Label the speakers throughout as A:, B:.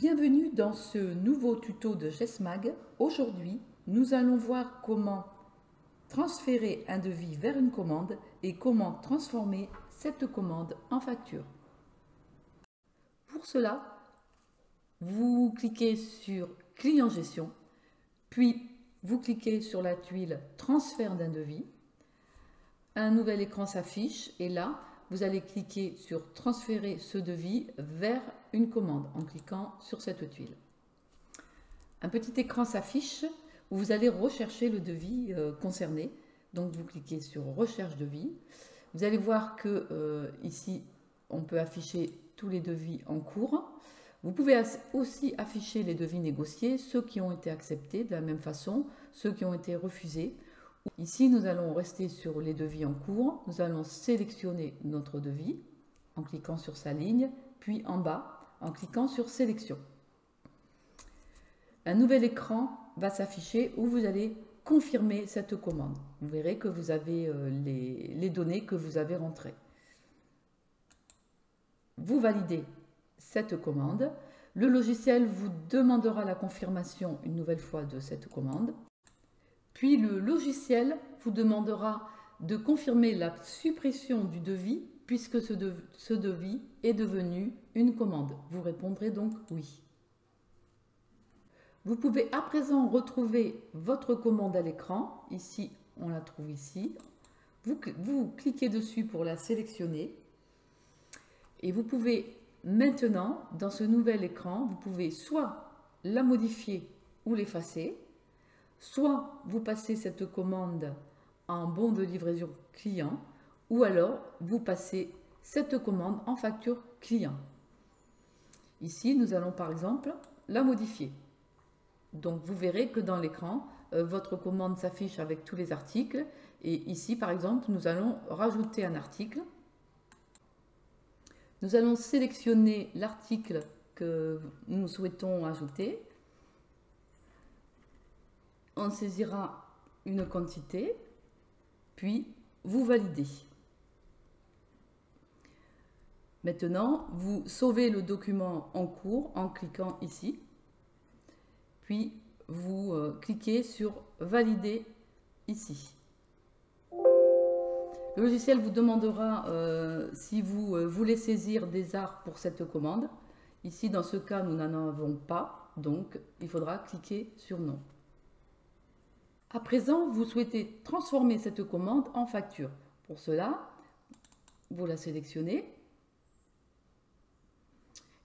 A: Bienvenue dans ce nouveau tuto de GESMAG. Aujourd'hui, nous allons voir comment transférer un devis vers une commande et comment transformer cette commande en facture. Pour cela, vous cliquez sur Client Gestion, puis vous cliquez sur la tuile Transfert d'un devis. Un nouvel écran s'affiche et là, vous allez cliquer sur Transférer ce devis vers une commande en cliquant sur cette tuile. Un petit écran s'affiche où vous allez rechercher le devis concerné. Donc vous cliquez sur Recherche devis. Vous allez voir que ici, on peut afficher tous les devis en cours. Vous pouvez aussi afficher les devis négociés, ceux qui ont été acceptés de la même façon, ceux qui ont été refusés. Ici, nous allons rester sur les devis en cours. Nous allons sélectionner notre devis en cliquant sur sa ligne, puis en bas en cliquant sur Sélection. Un nouvel écran va s'afficher où vous allez confirmer cette commande. Vous verrez que vous avez les données que vous avez rentrées. Vous validez cette commande. Le logiciel vous demandera la confirmation une nouvelle fois de cette commande. Puis le logiciel vous demandera de confirmer la suppression du devis puisque ce devis est devenu une commande. Vous répondrez donc oui. Vous pouvez à présent retrouver votre commande à l'écran. Ici, on la trouve ici. Vous cliquez dessus pour la sélectionner. Et vous pouvez maintenant, dans ce nouvel écran, vous pouvez soit la modifier ou l'effacer. Soit vous passez cette commande en bon de livraison client, ou alors vous passez cette commande en facture client. Ici, nous allons par exemple la modifier. Donc vous verrez que dans l'écran, votre commande s'affiche avec tous les articles. Et ici, par exemple, nous allons rajouter un article. Nous allons sélectionner l'article que nous souhaitons ajouter. On saisira une quantité, puis vous validez. Maintenant, vous sauvez le document en cours en cliquant ici, puis vous cliquez sur Valider ici. Le logiciel vous demandera si vous voulez saisir des arts pour cette commande. Ici, dans ce cas, nous n'en avons pas, donc il faudra cliquer sur Non. À présent, vous souhaitez transformer cette commande en facture. Pour cela, vous la sélectionnez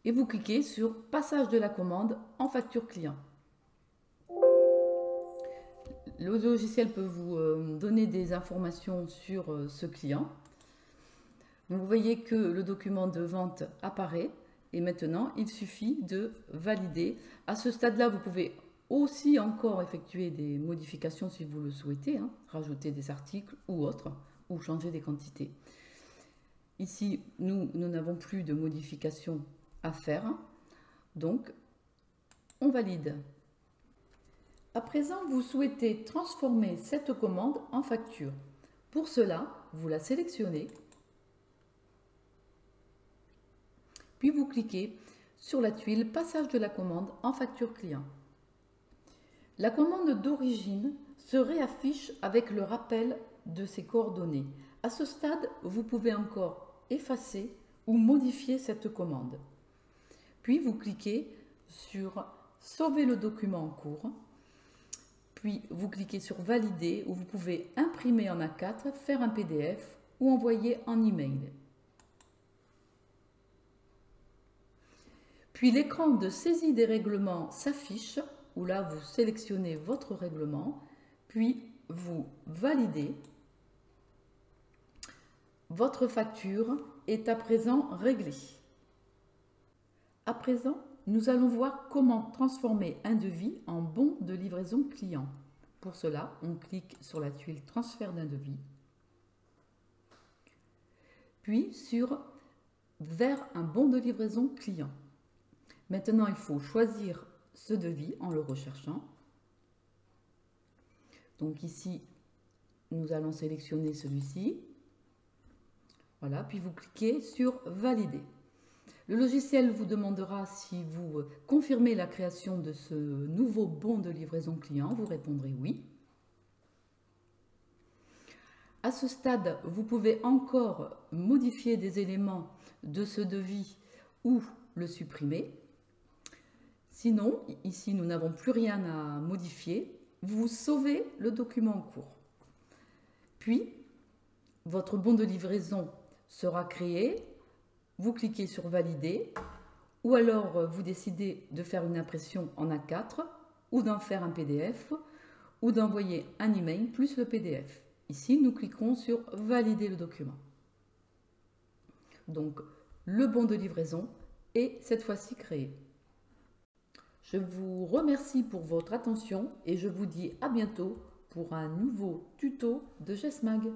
A: et vous cliquez sur Passage de la commande en facture client. Le logiciel peut vous donner des informations sur ce client. Vous voyez que le document de vente apparaît et maintenant, il suffit de valider. À ce stade-là, vous pouvez aussi encore effectuer des modifications si vous le souhaitez, rajouter des articles ou autres, ou changer des quantités. Ici, nous n'avons plus de modifications à faire, donc on valide. À présent, vous souhaitez transformer cette commande en facture. Pour cela, vous la sélectionnez, puis vous cliquez sur la tuile Passage de la commande en facture client. La commande d'origine se réaffiche avec le rappel de ses coordonnées. À ce stade, vous pouvez encore effacer ou modifier cette commande. Puis vous cliquez sur Sauver le document en cours. Puis vous cliquez sur Valider où vous pouvez imprimer en A4, faire un PDF ou envoyer en email. Puis l'écran de saisie des règlements s'affiche où là vous sélectionnez votre règlement, puis vous validez. Votre facture est à présent réglée. À présent, nous allons voir comment transformer un devis en bon de livraison client. Pour cela, on clique sur la tuile Transfert d'un devis, puis sur Vers un bon de livraison client. Maintenant, il faut choisir ce devis en le recherchant. Donc ici, nous allons sélectionner celui-ci. Voilà, puis vous cliquez sur Valider. Le logiciel vous demandera si vous confirmez la création de ce nouveau bon de livraison client. Vous répondrez oui. À ce stade, vous pouvez encore modifier des éléments de ce devis ou le supprimer. Sinon, ici, nous n'avons plus rien à modifier. Vous sauvez le document en cours. Puis, votre bon de livraison sera créé. Vous cliquez sur Valider ou alors vous décidez de faire une impression en A4 ou d'en faire un PDF ou d'envoyer un email plus le PDF. Ici, nous cliquerons sur Valider le document. Donc, le bon de livraison est cette fois-ci créé. Je vous remercie pour votre attention et je vous dis à bientôt pour un nouveau tuto de GESMAG.